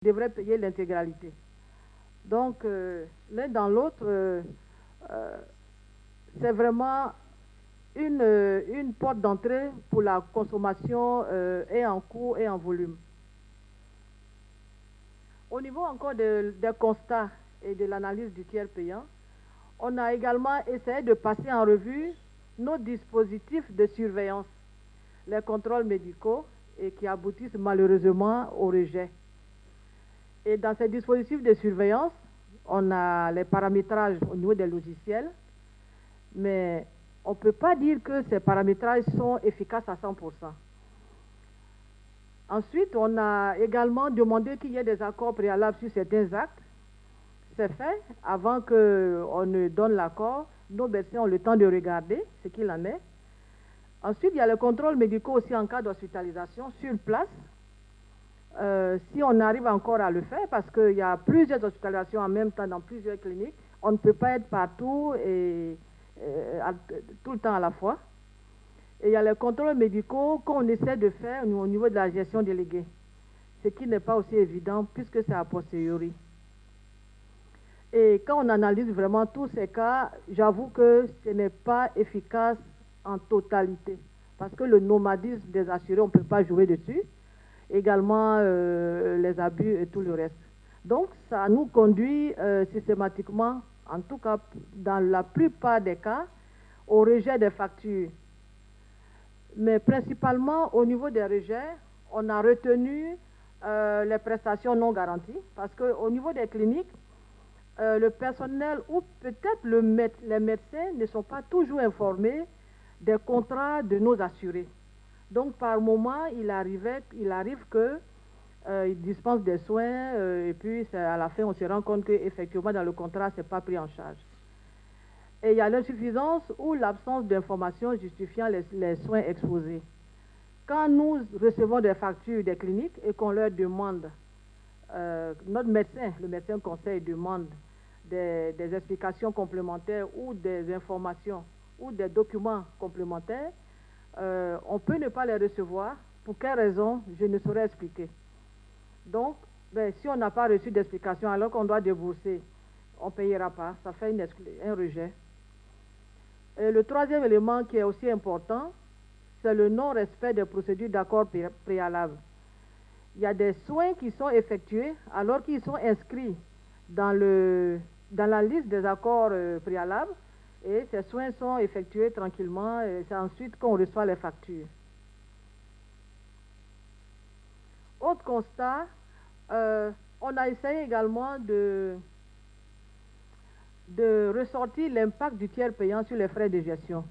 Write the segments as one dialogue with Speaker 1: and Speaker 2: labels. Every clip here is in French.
Speaker 1: devrait payer l'intégralité. Donc, l'un dans l'autre, c'est vraiment une porte d'entrée pour la consommation et en coût et en volume. Au niveau encore des constats et de l'analyse du tiers payant, on a également essayé de passer en revue nos dispositifs de surveillance, les contrôles médicaux, et qui aboutissent malheureusement au rejet. Et dans ces dispositifs de surveillance, on a les paramétrages au niveau des logiciels, mais on ne peut pas dire que ces paramétrages sont efficaces à 100%. Ensuite, on a également demandé qu'il y ait des accords préalables sur certains actes. C'est fait. Avant qu'on ne donne l'accord, nos médecins ont le temps de regarder ce qu'il en est. Ensuite, il y a le contrôle médical aussi en cas d'hospitalisation sur place. Si on arrive encore à le faire, parce qu'il y a plusieurs hospitalisations en même temps dans plusieurs cliniques, on ne peut pas être partout et tout le temps à la fois. Et il y a les contrôles médicaux qu'on essaie de faire au niveau de la gestion déléguée, ce qui n'est pas aussi évident puisque c'est a posteriori. Et quand on analyse vraiment tous ces cas, j'avoue que ce n'est pas efficace en totalité, parce que le nomadisme des assurés, on ne peut pas jouer dessus. Également les abus et tout le reste. Donc, ça nous conduit systématiquement, en tout cas dans la plupart des cas, au rejet des factures. Mais principalement au niveau des rejets, on a retenu les prestations non garanties, parce qu'au niveau des cliniques, le personnel ou peut-être les médecins ne sont pas toujours informés des contrats de nos assurés. Donc, par moment, il arrive qu'ils dispensent des soins et puis à la fin, on se rend compte qu'effectivement, dans le contrat, ce n'est pas pris en charge. Et il y a l'insuffisance ou l'absence d'informations justifiant les soins exposés. Quand nous recevons des factures des cliniques et qu'on leur demande, notre médecin, le médecin conseil demande des explications complémentaires ou des informations ou des documents complémentaires, on peut ne pas les recevoir. Pour quelle raison, je ne saurais expliquer. Donc, si on n'a pas reçu d'explication alors qu'on doit débourser, on ne payera pas. Ça fait un rejet. Et le troisième élément qui est aussi important, c'est le non-respect des procédures d'accord préalables. Il y a des soins qui sont effectués alors qu'ils sont inscrits dans la liste des accords préalables. Et ces soins sont effectués tranquillement et c'est ensuite qu'on reçoit les factures. Autre constat, on a essayé également de ressortir l'impact du tiers payant sur les frais de gestion.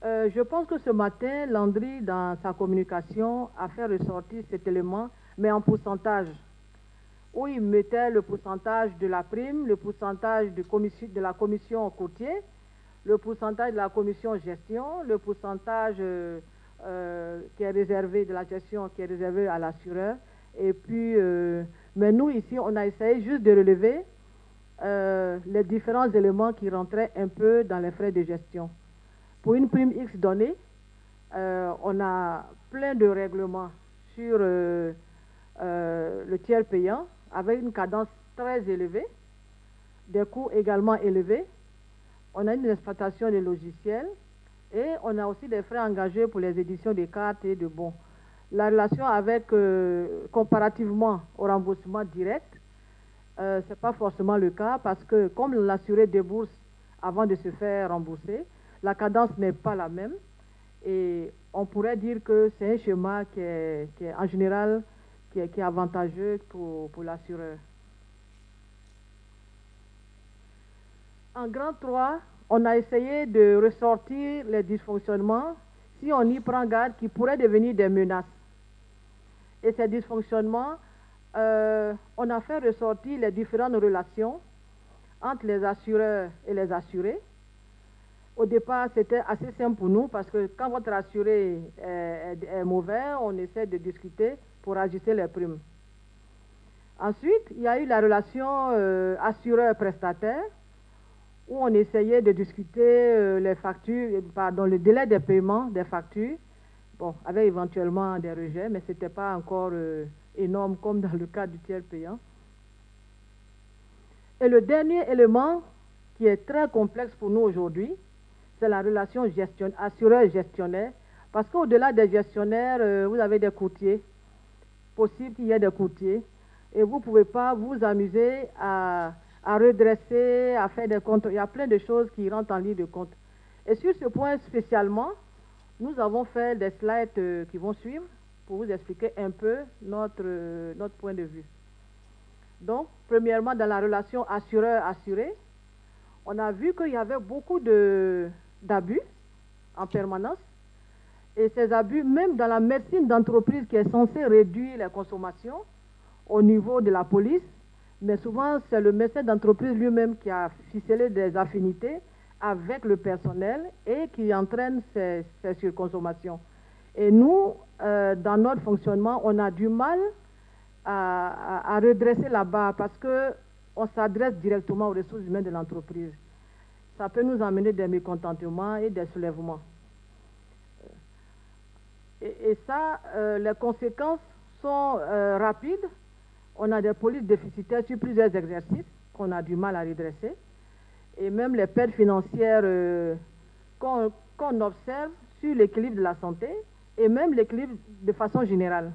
Speaker 1: Je pense que ce matin, Landry, dans sa communication, a fait ressortir cet élément, mais en pourcentage, où il mettait le pourcentage de la prime, le pourcentage de la commission courtier, le pourcentage de la commission gestion, le pourcentage qui est réservé de la gestion, qui est réservé à l'assureur. Et puis, mais nous, ici, on a essayé juste de relever les différents éléments qui rentraient un peu dans les frais de gestion. Pour une prime X donnée, on a plein de règlements sur le tiers payant avec une cadence très élevée, des coûts également élevés. On a une exploitation des logiciels et on a aussi des frais engagés pour les éditions des cartes et de bons. La relation avec, comparativement au remboursement direct, ce n'est pas forcément le cas parce que comme l'assuré débourse avant de se faire rembourser, la cadence n'est pas la même et on pourrait dire que c'est un schéma qui est en général qui est avantageux pour l'assureur. En grand 3, on a essayé de ressortir les dysfonctionnements, si on y prend garde, qui pourraient devenir des menaces. Et ces dysfonctionnements, on a fait ressortir les différentes relations entre les assureurs et les assurés. Au départ, c'était assez simple pour nous parce que quand votre assuré est mauvais, on essaie de discuter pour ajuster les primes. Ensuite, il y a eu la relation assureur-prestataire où on essayait de discuter les factures, pardon, le délai de paiement des factures, bon, avec éventuellement des rejets, mais ce n'était pas encore énormes comme dans le cas du tiers payant. Et le dernier élément qui est très complexe pour nous aujourd'hui, c'est la relation assureur-gestionnaire. Parce qu'au-delà des gestionnaires, vous avez des courtiers. Possible qu'il y ait des courtiers. Et vous ne pouvez pas vous amuser à redresser, à faire des comptes. Il y a plein de choses qui rentrent en ligne de compte. Et sur ce point spécialement, nous avons fait des slides qui vont suivre pour vous expliquer un peu notre point de vue. Donc, premièrement, dans la relation assureur-assuré, on a vu qu'il y avait beaucoup d'abus en permanence. Et ces abus, même dans la médecine d'entreprise qui est censée réduire les consommations au niveau de la police, mais souvent c'est le médecin d'entreprise lui-même qui a ficelé des affinités avec le personnel et qui entraîne ces surconsommations. Et nous, dans notre fonctionnement, on a du mal à redresser la barre parce qu'on s'adresse directement aux ressources humaines de l'entreprise. Ça peut nous amener des mécontentements et des soulèvements. Et ça, les conséquences sont rapides. On a des polices déficitaires sur plusieurs exercices qu'on a du mal à redresser. Et même les pertes financières qu'on observe sur l'équilibre de la santé et même l'équilibre de façon générale.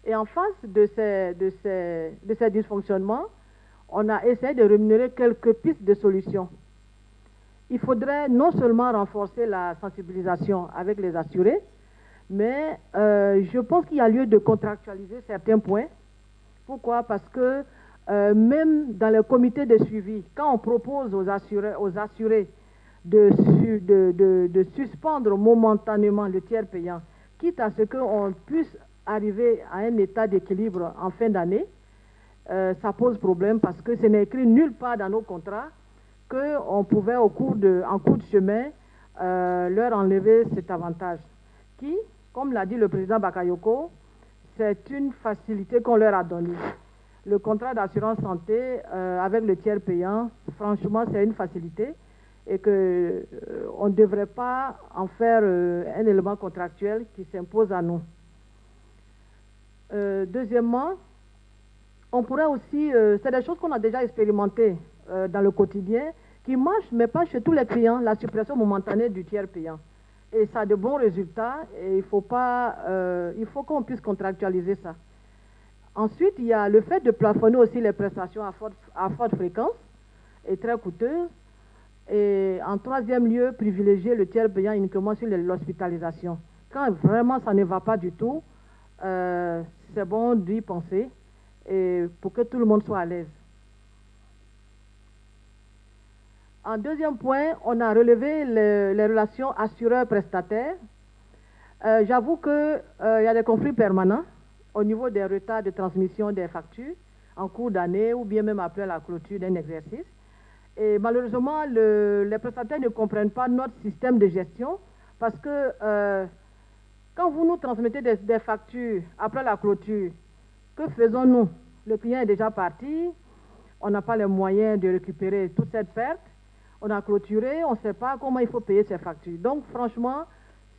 Speaker 1: Et en face de ces dysfonctionnements, on a essayé de rémunérer quelques pistes de solutions. Il faudrait non seulement renforcer la sensibilisation avec les assurés, mais je pense qu'il y a lieu de contractualiser certains points. Pourquoi? Parce que même dans le comité de suivi, quand on propose aux assurés de suspendre momentanément le tiers payant, quitte à ce qu'on puisse arriver à un état d'équilibre en fin d'année, ça pose problème parce que ce n'est écrit nulle part dans nos contrats qu'on pouvait en cours de chemin leur enlever cet avantage qui, comme l'a dit le président Bakayoko, c'est une facilité qu'on leur a donnée. Le contrat d'assurance santé avec le tiers payant, franchement, c'est une facilité et qu'on ne devrait pas en faire un élément contractuel qui s'impose à nous. Deuxièmement, on pourrait aussi, c'est des choses qu'on a déjà expérimentées dans le quotidien, qui marchent, mais pas chez tous les clients, la suppression momentanée du tiers payant. Et ça a de bons résultats et il faut qu'on puisse contractualiser ça. Ensuite, il y a le fait de plafonner aussi les prestations à forte fréquence et très coûteuses. Et en troisième lieu, privilégier le tiers payant uniquement sur l'hospitalisation. Quand vraiment ça ne va pas du tout, c'est bon d'y penser et pour que tout le monde soit à l'aise. En deuxième point, on a relevé les relations assureurs-prestataires. J'avoue qu'il y a des conflits permanents au niveau des retards de transmission des factures en cours d'année ou bien même après la clôture d'un exercice. Et malheureusement, les prestataires ne comprennent pas notre système de gestion parce que quand vous nous transmettez des factures après la clôture, que faisons-nous? Le client est déjà parti, on n'a pas les moyens de récupérer toute cette perte. On a clôturé, on ne sait pas comment il faut payer ces factures. Donc, franchement,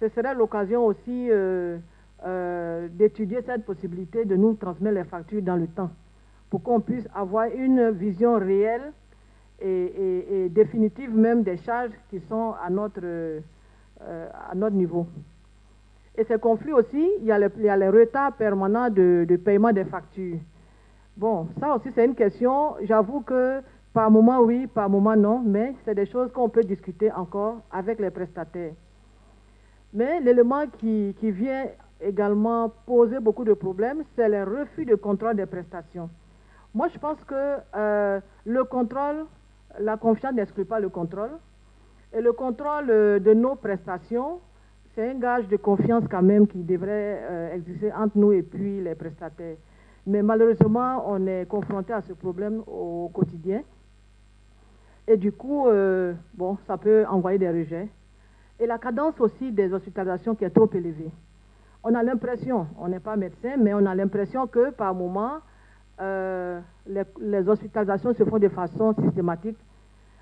Speaker 1: ce serait l'occasion aussi d'étudier cette possibilité de nous transmettre les factures dans le temps pour qu'on puisse avoir une vision réelle et définitive même des charges qui sont à notre niveau. Et ces conflits aussi, il y a les retards permanents de paiement des factures. Bon, ça aussi c'est une question, j'avoue que par moment oui, par moment non, mais c'est des choses qu'on peut discuter encore avec les prestataires. Mais l'élément qui vient également poser beaucoup de problèmes, c'est le refus de contrôle des prestations. Moi, je pense que le contrôle, la confiance n'exclut pas le contrôle. Et le contrôle de nos prestations, c'est un gage de confiance quand même qui devrait exister entre nous et puis les prestataires. Mais malheureusement, on est confronté à ce problème au quotidien. Et du coup, bon, ça peut envoyer des rejets. Et la cadence aussi des hospitalisations qui est trop élevée. On a l'impression, on n'est pas médecin, mais on a l'impression que par moment, les hospitalisations se font de façon systématique,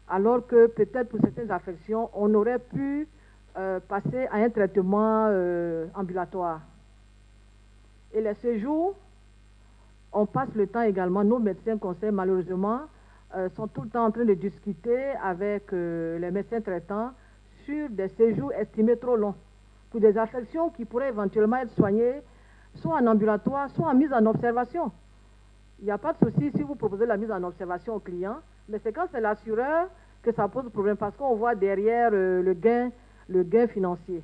Speaker 1: alors que peut-être pour certaines affections, on aurait pu passer à un traitement ambulatoire. Et les séjours On passe le temps également, nos médecins conseils, malheureusement, sont tout le temps en train de discuter avec les médecins traitants sur des séjours estimés trop longs pour des affections qui pourraient éventuellement être soignées soit en ambulatoire, soit en mise en observation. Il n'y a pas de souci si vous proposez la mise en observation au client, mais c'est quand c'est l'assureur que ça pose problème parce qu'on voit derrière le gain financier.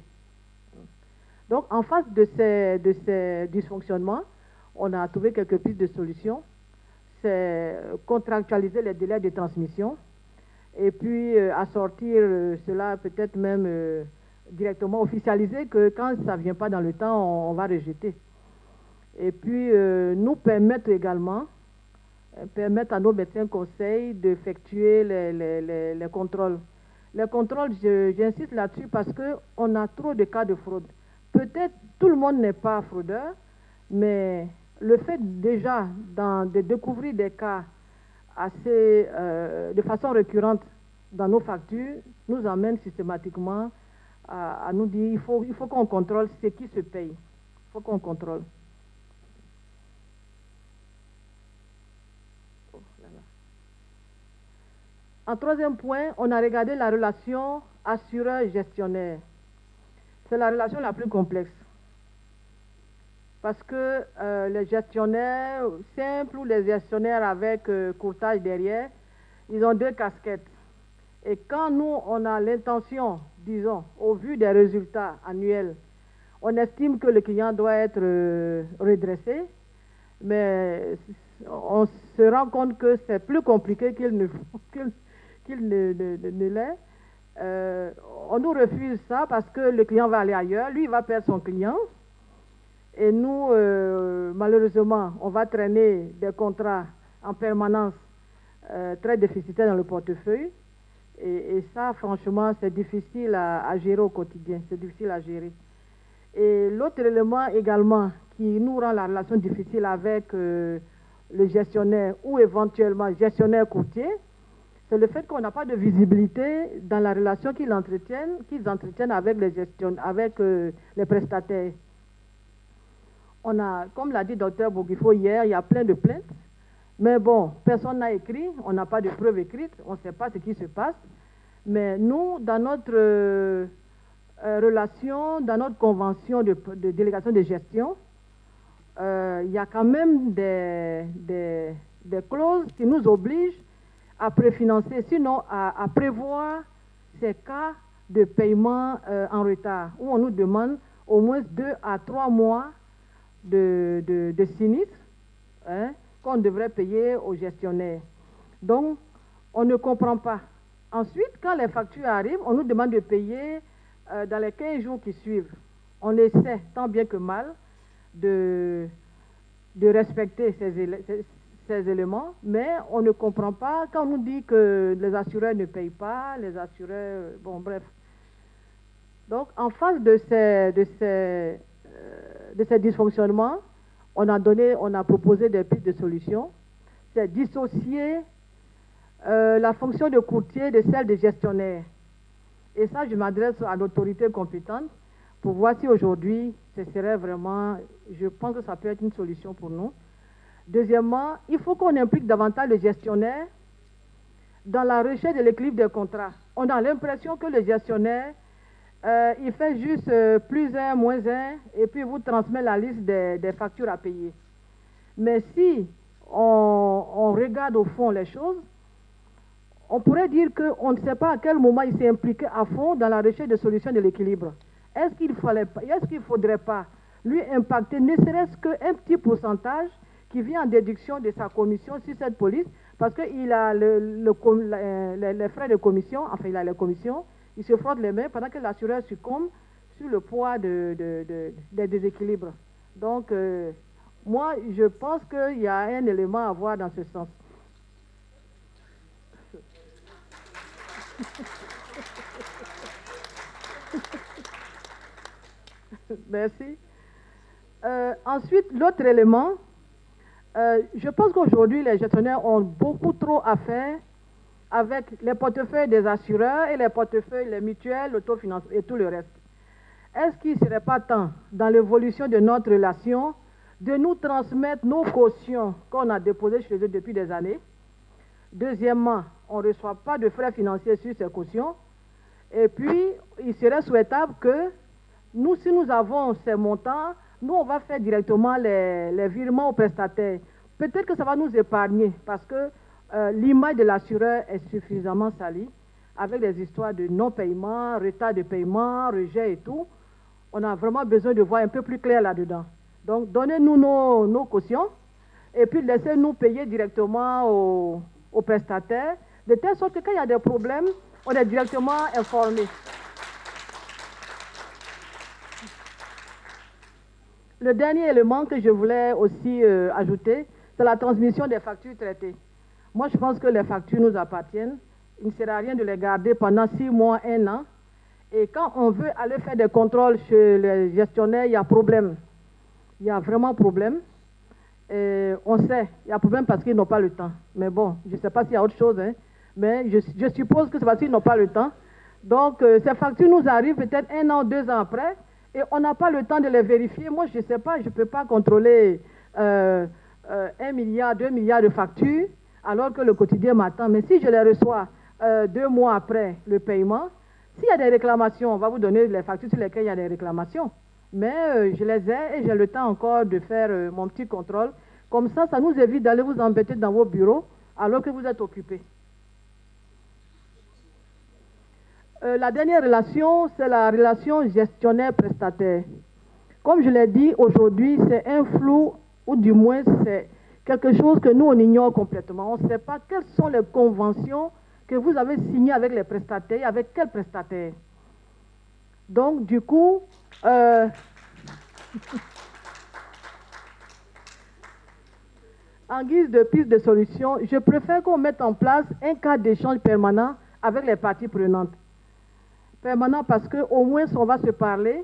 Speaker 1: Donc, en face de ces dysfonctionnements, on a trouvé quelques pistes de solutions. C'est contractualiser les délais de transmission et puis assortir cela peut-être même directement officialiser que quand ça ne vient pas dans le temps, on va rejeter. Et puis nous permettre également, permettre à nos médecins conseils d'effectuer les contrôles. Les contrôles, j'insiste là-dessus parce qu'on a trop de cas de fraude. Peut-être tout le monde n'est pas fraudeur, mais le fait déjà de découvrir des cas assez, de façon récurrente dans nos factures nous amène systématiquement à nous dire il faut qu'on contrôle ce qui se paye. Il faut qu'on contrôle. En troisième point, on a regardé la relation assureur-gestionnaire. C'est la relation la plus complexe. Parce que les gestionnaires simples ou les gestionnaires avec courtage derrière, ils ont deux casquettes. Et quand nous, on a l'intention, disons, au vu des résultats annuels, on estime que le client doit être redressé, mais on se rend compte que c'est plus compliqué qu'il ne l'est. On nous refuse ça parce que le client va aller ailleurs, lui il va perdre son client. Et nous, malheureusement, on va traîner des contrats en permanence très déficitaires dans le portefeuille. Et ça, franchement, c'est difficile à gérer au quotidien. C'est difficile à gérer. Et l'autre élément également qui nous rend la relation difficile avec le gestionnaire ou éventuellement gestionnaire courtier, c'est le fait qu'on n'a pas de visibilité dans la relation qu'ils entretiennent avec les prestataires. On a, comme l'a dit Dr Boguifo hier, il y a plein de plaintes. Mais bon, personne n'a écrit, on n'a pas de preuves écrites, on ne sait pas ce qui se passe. Mais nous, dans notre relation, dans notre convention de délégation de gestion, il y a quand même des clauses qui nous obligent à préfinancer, sinon à prévoir ces cas de paiement en retard, où on nous demande au moins 2 à 3 mois de sinistre hein, qu'on devrait payer aux gestionnaires. Donc, on ne comprend pas. Ensuite, quand les factures arrivent, on nous demande de payer dans les 15 jours qui suivent. On essaie, tant bien que mal, de respecter ces éléments, mais on ne comprend pas quand on nous dit que les assureurs ne payent pas, les assureurs... Bon, bref. Donc, en face de ces dysfonctionnements, on a proposé des pistes de solutions. C'est dissocier la fonction de courtier de celle de gestionnaire. Et ça, je m'adresse à l'autorité compétente pour voir si aujourd'hui, ce serait vraiment, je pense que ça peut être une solution pour nous. Deuxièmement, il faut qu'on implique davantage le gestionnaire dans la recherche de l'équilibre des contrats. On a l'impression que le gestionnaire, il fait juste plus 1, moins 1, et puis vous transmet la liste des factures à payer. Mais si on regarde au fond les choses, on pourrait dire qu'on ne sait pas à quel moment il s'est impliqué à fond dans la recherche de solutions de l'équilibre. Est-ce qu'il ne faudrait pas lui impacter ne serait-ce qu'un petit pourcentage qui vient en déduction de sa commission sur cette police, parce qu'il a les frais de commission, enfin il a les commissions, il se frotte les mains pendant que l'assureur succombe sur le poids des déséquilibres. Donc, moi, je pense qu'il y a un élément à voir dans ce sens. Merci. Ensuite, l'autre élément, je pense qu'aujourd'hui, les gestionnaires ont beaucoup trop à faire avec les portefeuilles des assureurs et les portefeuilles, les mutuelles, l'autofinancement et tout le reste. Est-ce qu'il ne serait pas temps, dans l'évolution de notre relation, de nous transmettre nos cautions qu'on a déposées chez eux depuis des années. Deuxièmement, on ne reçoit pas de frais financiers sur ces cautions. Et puis, il serait souhaitable que nous, si nous avons ces montants, nous, on va faire directement les virements aux prestataires. Peut-être que ça va nous épargner parce que l'image de l'assureur est suffisamment salie avec des histoires de non-paiement, retard de paiement, rejet et tout. On a vraiment besoin de voir un peu plus clair là-dedans. Donc, donnez-nous nos cautions et puis laissez-nous payer directement aux prestataires, de telle sorte que quand il y a des problèmes, on est directement informé. Le dernier élément que je voulais aussi ajouter, c'est la transmission des factures traitées. Moi, je pense que les factures nous appartiennent. Il ne sert à rien de les garder pendant 6 mois, 1 an. Et quand on veut aller faire des contrôles chez les gestionnaires, il y a problème. Il y a vraiment problème. Et on sait, il y a problème parce qu'ils n'ont pas le temps. Mais bon, je ne sais pas s'il y a autre chose, hein. Mais je suppose que c'est parce qu'ils n'ont pas le temps. Donc, ces factures nous arrivent peut-être 1 an, 2 ans après, et on n'a pas le temps de les vérifier. Moi, je ne sais pas, je ne peux pas contrôler 1 milliard, 2 milliards de factures, alors que le quotidien m'attend. Mais si je les reçois 2 mois après le paiement, s'il y a des réclamations, on va vous donner les factures sur lesquelles il y a des réclamations. Mais je les ai et j'ai le temps encore de faire mon petit contrôle. Comme ça, ça nous évite d'aller vous embêter dans vos bureaux alors que vous êtes occupés. La dernière relation, c'est la relation gestionnaire-prestataire. Comme je l'ai dit, aujourd'hui, c'est un flou, ou du moins, c'est quelque chose que nous, on ignore complètement. On ne sait pas quelles sont les conventions que vous avez signées avec les prestataires, avec quels prestataires. Donc, du coup, en guise de piste de solution, je préfère qu'on mette en place un cadre d'échange permanent avec les parties prenantes. Permanent parce qu'au moins on va se parler.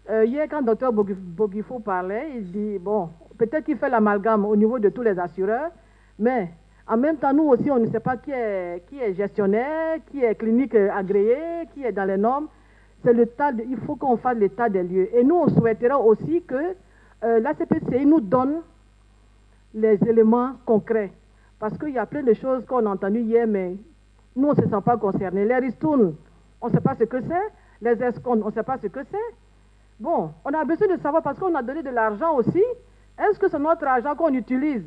Speaker 1: Hier, quand le Dr Boguifo parlait, il dit, bon, peut-être qu'il fait l'amalgame au niveau de tous les assureurs, mais en même temps, nous aussi, on ne sait pas qui est gestionnaire, qui est clinique agréée, qui est dans les normes. C'est le tas il faut qu'on fasse l'état des lieux. Et nous, on souhaiterait aussi que la CPCI nous donne les éléments concrets. Parce qu'il y a plein de choses qu'on a entendues hier, mais nous, on ne se sent pas concernés. Les ristournes, on ne sait pas ce que c'est. Les escomptes, on ne sait pas ce que c'est. Bon, on a besoin de savoir parce qu'on a donné de l'argent aussi. Est-ce que c'est notre argent qu'on utilise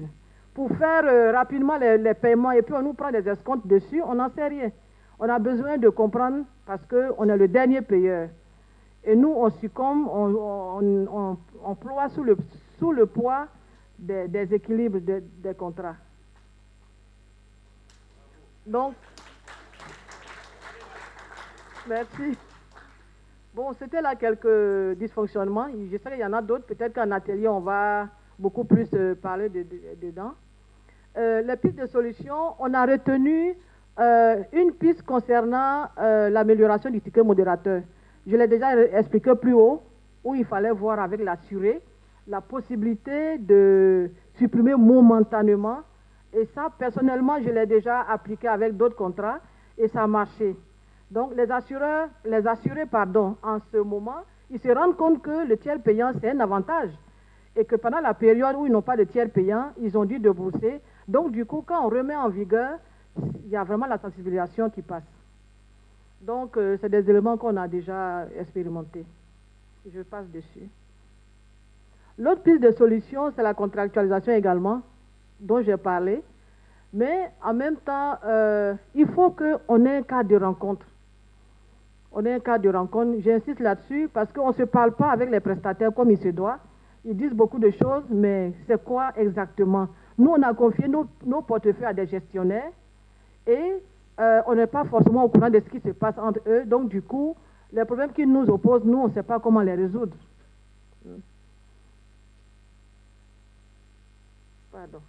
Speaker 1: pour faire rapidement les paiements et puis on nous prend des escomptes dessus? On n'en sait rien. On a besoin de comprendre parce qu'on est le dernier payeur. Et nous, on succombe, on ploie sous le poids des équilibres des contrats. Donc, merci. Bon, c'était là quelques dysfonctionnements. J'espère qu'il y en a d'autres. Peut-être qu'en atelier, on va beaucoup plus parler dedans. Les pistes de solutions, on a retenu une piste concernant l'amélioration du ticket modérateur. Je l'ai déjà expliqué plus haut, où il fallait voir avec l'assuré la possibilité de supprimer momentanément. Et ça, personnellement, je l'ai déjà appliqué avec d'autres contrats et ça a marché. Donc, les assurés, en ce moment, ils se rendent compte que le tiers payant, c'est un avantage. Et que pendant la période où ils n'ont pas de tiers payant, ils ont dû débourser. Donc, du coup, quand on remet en vigueur, il y a vraiment la sensibilisation qui passe. Donc, c'est des éléments qu'on a déjà expérimentés. Je passe dessus. L'autre piste de solution, c'est la contractualisation également, dont j'ai parlé. Mais en même temps, il faut qu'on ait un cadre de rencontre. On ait un cadre de rencontre. J'insiste là-dessus parce qu'on ne se parle pas avec les prestataires comme il se doit. Ils disent beaucoup de choses, mais c'est quoi exactement? Nous, on a confié nos portefeuilles à des gestionnaires et on n'est pas forcément au courant de ce qui se passe entre eux. Donc, du coup, les problèmes qui nous opposent, nous, on ne sait pas comment les résoudre. Pardon.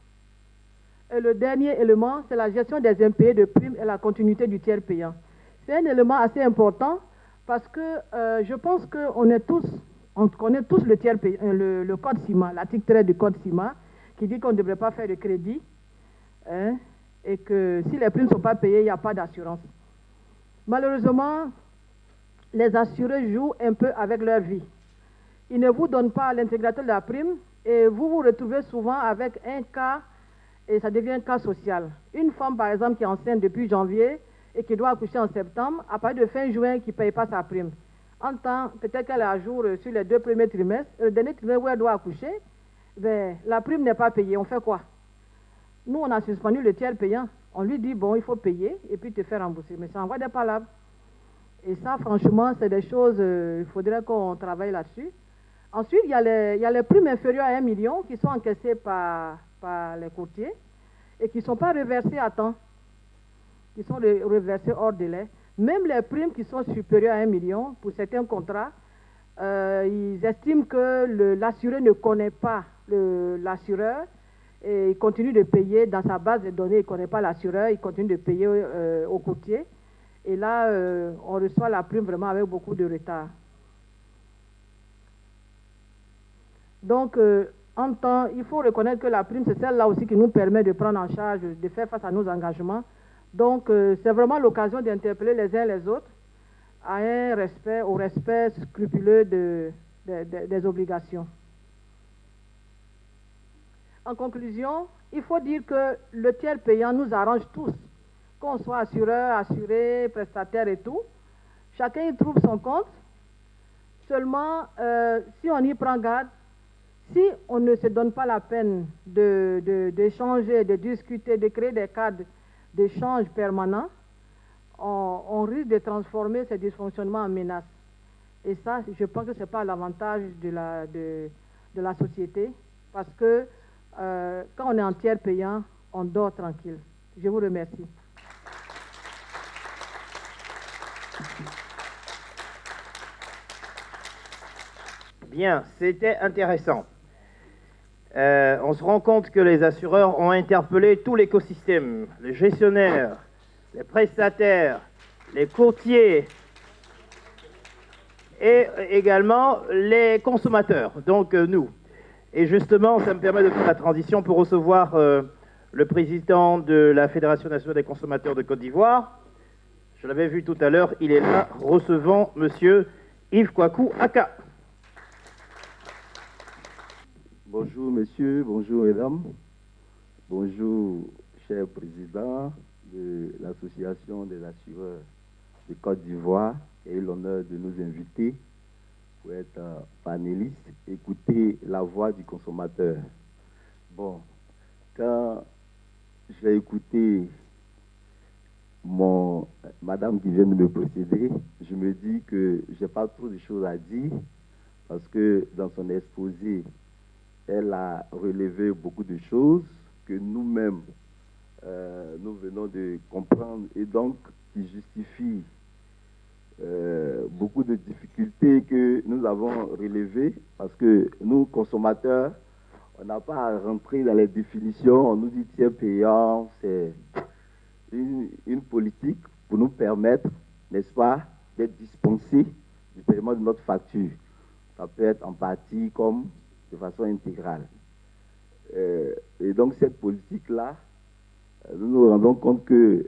Speaker 1: Et le dernier élément, c'est la gestion des impayés de primes et la continuité du tiers payant. C'est un élément assez important parce que je pense qu'on connaît tous le tiers payant, le code CIMA, l'article 13 du code CIMA, qui dit qu'on ne devrait pas faire de crédit, hein, et que si les primes ne sont pas payées, il n'y a pas d'assurance. Malheureusement, les assurés jouent un peu avec leur vie. Ils ne vous donnent pas l'intégralité de la prime, Et vous vous retrouvez souvent avec un cas, et ça devient un cas social. Une femme, par exemple, qui est enceinte depuis janvier et qui doit accoucher en septembre, à partir de fin juin, qui ne paye pas sa prime. En temps, peut-être qu'elle est à jour sur les 2 premiers trimestres, le dernier trimestre où elle doit accoucher, ben, la prime n'est pas payée. On fait quoi? Nous, on a suspendu le tiers payant. On lui dit, bon, il faut payer et puis te faire rembourser. Mais ça envoie des palabres. Et ça, franchement, c'est des choses, il faudrait qu'on travaille là-dessus. Ensuite, il y a les primes inférieures à 1 million qui sont encaissées par les courtiers et qui ne sont pas reversées à temps, qui sont reversées hors délai. Même les primes qui sont supérieures à 1 million, pour certains contrats, ils estiment que l'assuré ne connaît pas l'assureur et il continue de payer dans sa base de données, il ne connaît pas l'assureur, il continue de payer au courtier. Et là, on reçoit la prime vraiment avec beaucoup de retard. Donc, en temps, il faut reconnaître que la prime, c'est celle-là aussi qui nous permet de prendre en charge, de faire face à nos engagements. Donc, c'est vraiment l'occasion d'interpeller les uns les autres à au respect scrupuleux des obligations. En conclusion, il faut dire que le tiers payant nous arrange tous, qu'on soit assureur, assuré, prestataire et tout. Chacun y trouve son compte. Seulement, si on y prend garde, si on ne se donne pas la peine d'échanger, de discuter, de créer des cadres d'échange permanents, on risque de transformer ces dysfonctionnements en menaces. Et ça, je pense que ce n'est pas l'avantage de la société, parce que quand on est en tiers payant, on dort tranquille. Je vous remercie.
Speaker 2: Bien, c'était intéressant. On se rend compte que les assureurs ont interpellé tout l'écosystème, les gestionnaires, les prestataires, les courtiers et également les consommateurs, donc nous. Et justement, ça me permet de faire la transition pour recevoir le président de la Fédération nationale des consommateurs de Côte d'Ivoire. Je l'avais vu tout à l'heure, il est là. Recevons monsieur Yves Kwaku Aka.
Speaker 3: Bonjour messieurs, bonjour mesdames, bonjour cher président de l'association des assureurs de Côte d'Ivoire qui a eu l'honneur de nous inviter pour être panéliste, écouter la voix du consommateur. Bon, quand j'ai écouté madame qui vient de me précéder, je me dis que je n'ai pas trop de choses à dire parce que dans son exposé, elle a relevé beaucoup de choses que nous-mêmes, nous venons de comprendre et donc qui justifient beaucoup de difficultés que nous avons relevées parce que nous, consommateurs, on n'a pas à rentrer dans les définitions. On nous dit tiers payant, c'est une politique pour nous permettre, n'est-ce pas, d'être dispensés du paiement de notre facture. Ça peut être en partie comme de façon intégrale. Et donc cette politique-là, nous nous rendons compte que,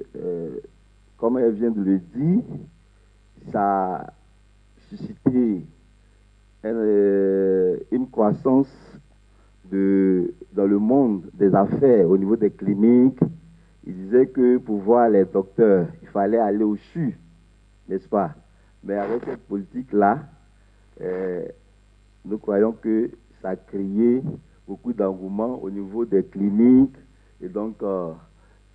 Speaker 3: comme elle vient de le dire, ça a suscité une croissance dans le monde des affaires au niveau des cliniques. Il disait que pour voir les docteurs, il fallait aller au CHU, n'est-ce pas? Mais avec cette politique-là, nous croyons que ça a créé beaucoup d'engouement au niveau des cliniques et donc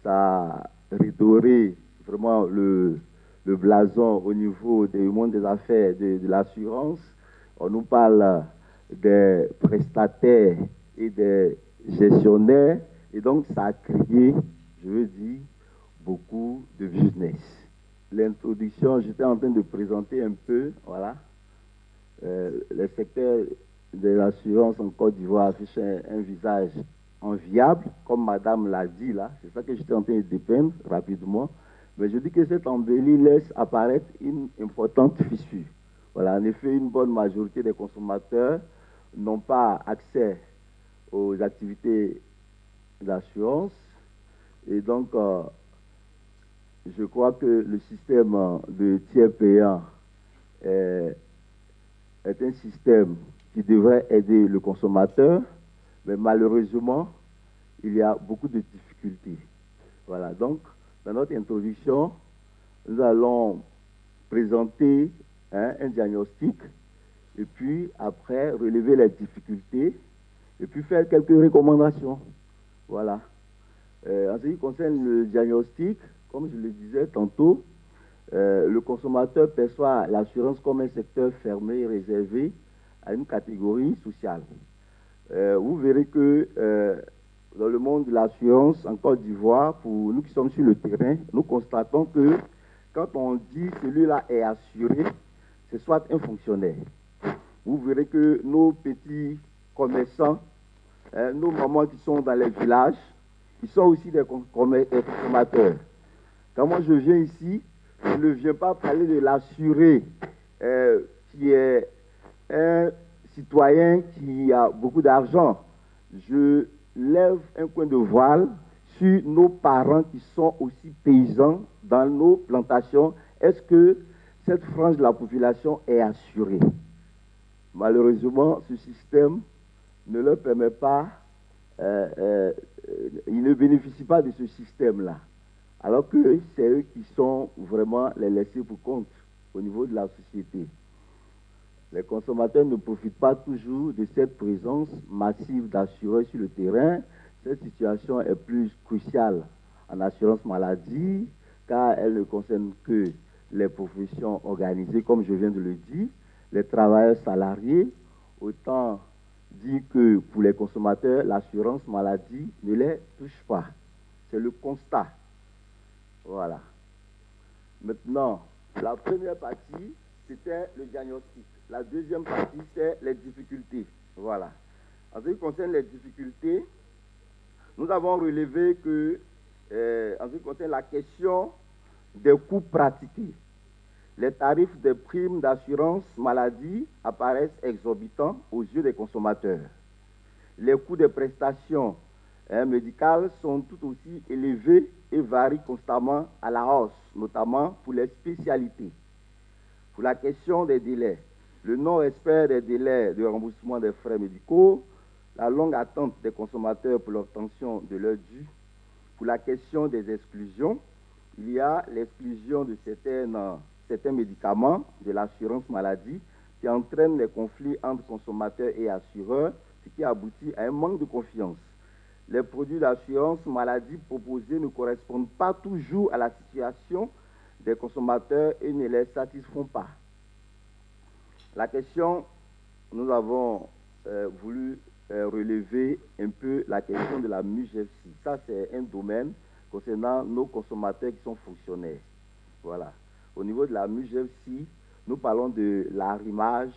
Speaker 3: ça a redoré vraiment le blason au niveau du monde des affaires, de l'assurance. On nous parle des prestataires et des gestionnaires et donc ça a créé, je veux dire, beaucoup de business. L'introduction, j'étais en train de présenter un peu, voilà, le secteur de l'assurance en Côte d'Ivoire affiche un visage enviable, comme madame l'a dit là. C'est ça que j'étais en train de dépeindre rapidement. Mais je dis que cette embellie laisse apparaître une importante fissure. Voilà, en effet, une bonne majorité des consommateurs n'ont pas accès aux activités d'assurance. Et donc, je crois que le système de tiers payant est un système qui devrait aider le consommateur Mais malheureusement, il y a beaucoup de difficultés. Voilà, donc, dans notre introduction, nous allons présenter un diagnostic et puis après relever les difficultés et puis faire quelques recommandations. Voilà. En ce qui concerne le diagnostic, comme je le disais tantôt, le consommateur perçoit l'assurance comme un secteur fermé réservé à une catégorie sociale. Vous verrez que dans le monde de l'assurance en Côte d'Ivoire, pour nous qui sommes sur le terrain, nous constatons que quand on dit celui-là est assuré, c'est soit un fonctionnaire. Vous verrez que nos petits commerçants, nos mamans qui sont dans les villages, ils sont aussi des consommateurs. Quand moi je viens ici, je ne viens pas parler de l'assuré qui est un citoyen qui a beaucoup d'argent. Je lève un coin de voile sur nos parents qui sont aussi paysans dans nos plantations. Est-ce que cette frange de la population est assurée? Malheureusement, ce système ne leur permet pas, ils ne bénéficient pas de ce système-là. Alors que c'est eux qui sont vraiment les laissés pour compte au niveau de la société. Les consommateurs ne profitent pas toujours de cette présence massive d'assureurs sur le terrain. Cette situation est plus cruciale en assurance maladie, car elle ne concerne que les professions organisées, comme je viens de le dire, les travailleurs salariés. Autant dire que pour les consommateurs, l'assurance maladie ne les touche pas. C'est le constat. Voilà. Maintenant, la première partie, c'était le diagnostic. La deuxième partie, c'est les difficultés. Voilà. En ce qui concerne les difficultés, nous avons relevé que, en ce qui concerne la question des coûts pratiqués, les tarifs des primes d'assurance maladie apparaissent exorbitants aux yeux des consommateurs. Les coûts des prestations médicales sont tout aussi élevés et varient constamment à la hausse, notamment pour les spécialités. Pour la question des délais, le non-respect des délais de remboursement des frais médicaux, la longue attente des consommateurs pour l'obtention de leur dû. Pour la question des exclusions, il y a l'exclusion de certains médicaments de l'assurance maladie qui entraînent les conflits entre consommateurs et assureurs, ce qui aboutit à un manque de confiance. Les produits d'assurance maladie proposés ne correspondent pas toujours à la situation des consommateurs et ne les satisfont pas. La question, nous avons voulu relever un peu la question de la MUGEFSI. Ça, c'est un domaine concernant nos consommateurs qui sont fonctionnaires. Voilà. Au niveau de la MUGEFSI, nous parlons de l'arrimage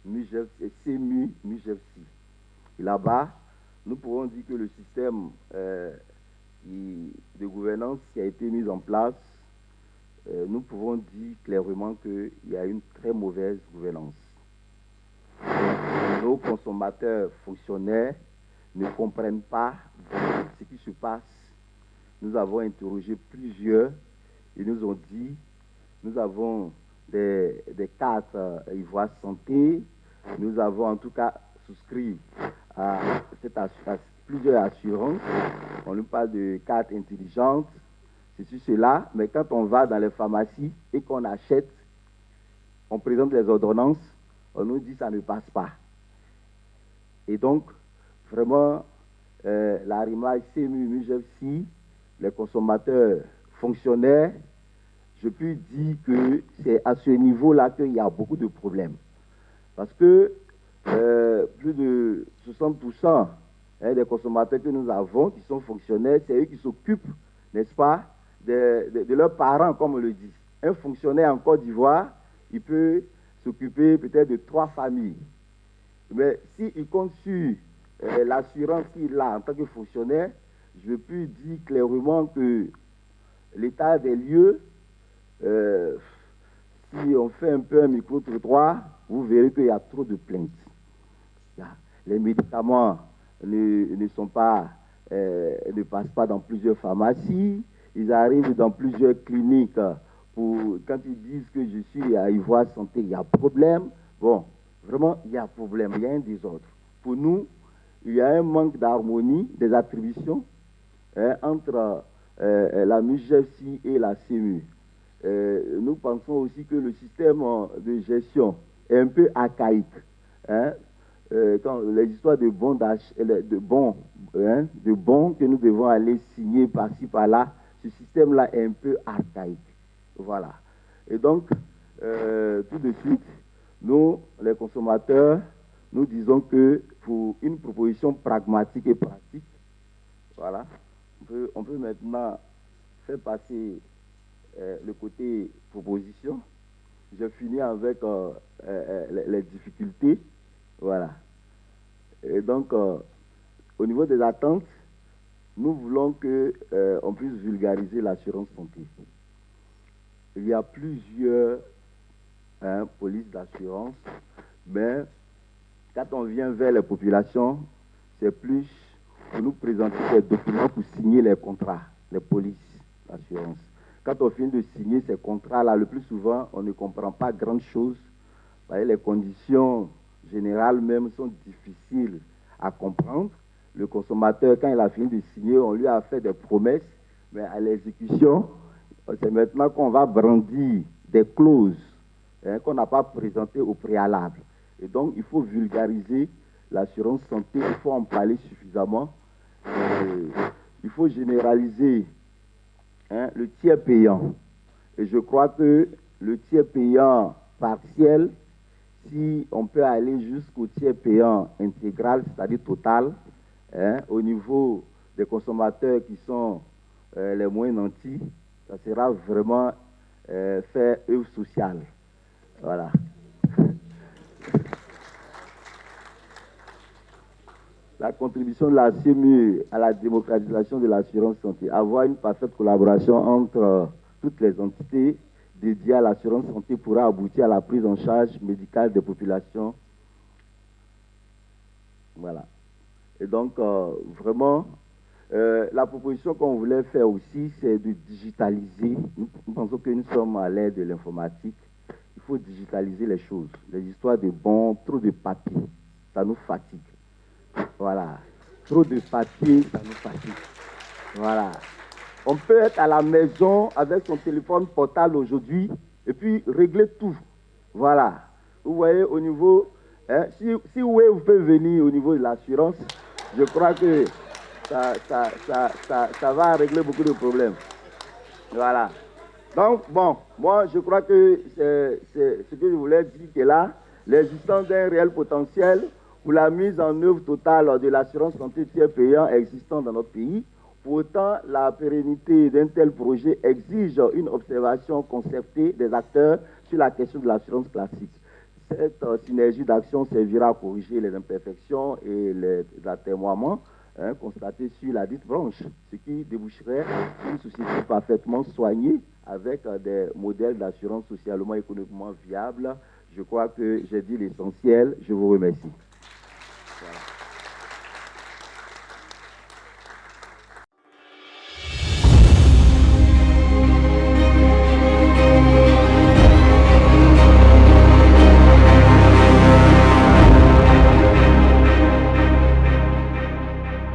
Speaker 3: CMU-MUGEFSI. Et là-bas, nous pourrons dire que le système de gouvernance qui a été mis en place, nous pouvons dire clairement qu'il y a une très mauvaise gouvernance. Nos consommateurs fonctionnaires ne comprennent pas ce qui se passe. Nous avons interrogé plusieurs et nous ont dit, nous avons des cartes Ivoire Santé, nous avons en tout cas souscrit à plusieurs assurances. On nous parle de cartes intelligentes, ceci, cela, mais quand on va dans les pharmacies et qu'on achète, on présente les ordonnances, on nous dit que ça ne passe pas. Et donc, vraiment, l'arrimage CMU-MUGEFSI, les consommateurs fonctionnaires, je peux dire que c'est à ce niveau-là qu'il y a beaucoup de problèmes. Parce que plus de 60% des consommateurs que nous avons, qui sont fonctionnaires, c'est eux qui s'occupent, n'est-ce pas, de leurs parents, comme on le dit. Un fonctionnaire en Côte d'Ivoire, il peut s'occuper peut-être de 3 familles. Mais s'il compte sur l'assurance qu'il a en tant que fonctionnaire, je peux dire clairement que l'état des lieux, si on fait un peu un micro-trottoir, vous verrez qu'il y a trop de plaintes. Les médicaments ne passent pas dans plusieurs pharmacies, ils arrivent dans plusieurs cliniques. Quand ils disent que je suis à Ivoire Santé, il y a problème. Bon, vraiment, il y a problème, il y a un désordre. Pour nous, il y a un manque d'harmonie des attributions entre la MUGEFSI et la CMU. Nous pensons aussi que le système de gestion est un peu archaïque. Quand les histoires de bons que nous devons aller signer par-ci, par-là, ce système-là est un peu archaïque. Voilà. Et donc, tout de suite, nous, les consommateurs, nous disons que pour une proposition pragmatique et pratique, voilà, on peut maintenant faire passer le côté proposition. Je finis avec les difficultés. Voilà. Et donc, au niveau des attentes, nous voulons qu'on puisse vulgariser l'assurance santé. Il y a plusieurs polices d'assurance, mais quand on vient vers les populations, c'est plus pour nous présenter des documents pour signer les contrats, les polices d'assurance. Quand on finit de signer ces contrats-là, le plus souvent, on ne comprend pas grand-chose. Les conditions générales même sont difficiles à comprendre. Le consommateur, quand il a fini de signer, on lui a fait des promesses, mais à l'exécution, c'est maintenant qu'on va brandir des clauses qu'on n'a pas présentées au préalable. Et donc, il faut vulgariser l'assurance santé, il faut en parler suffisamment. Il faut généraliser le tiers payant. Et je crois que le tiers payant partiel, si on peut aller jusqu'au tiers payant intégral, c'est-à-dire total, au niveau des consommateurs qui sont les moins nantis, ça sera vraiment faire œuvre sociale. Voilà. La contribution de la CMU à la démocratisation de l'assurance santé, avoir une parfaite collaboration entre toutes les entités dédiées à l'assurance santé pourra aboutir à la prise en charge médicale des populations. Voilà. Et donc, vraiment, la proposition qu'on voulait faire aussi, c'est de digitaliser. Nous pensons que nous sommes à l'ère de l'informatique. Il faut digitaliser les choses. Les histoires de bons, trop de papier, ça nous fatigue. Voilà. Trop de papier, ça nous fatigue. Voilà. On peut être à la maison avec son téléphone portable aujourd'hui et puis régler tout. Voilà. Vous voyez, au niveau... si vous pouvez venir au niveau de l'assurance, je crois que ça va régler beaucoup de problèmes. Voilà. Donc, bon, moi, je crois que c'est ce que je voulais dire que là, l'existence d'un réel potentiel pour la mise en œuvre totale de l'assurance santé tiers payant existant dans notre pays. Pour autant, la pérennité d'un tel projet exige une observation concertée des acteurs sur la question de l'assurance classique. Cette synergie d'action servira à corriger les imperfections et les atermoiements constatés sur la dite branche, ce qui déboucherait sur une société parfaitement soignée avec des modèles d'assurance socialement et économiquement viables. Je crois que j'ai dit l'essentiel. Je vous remercie.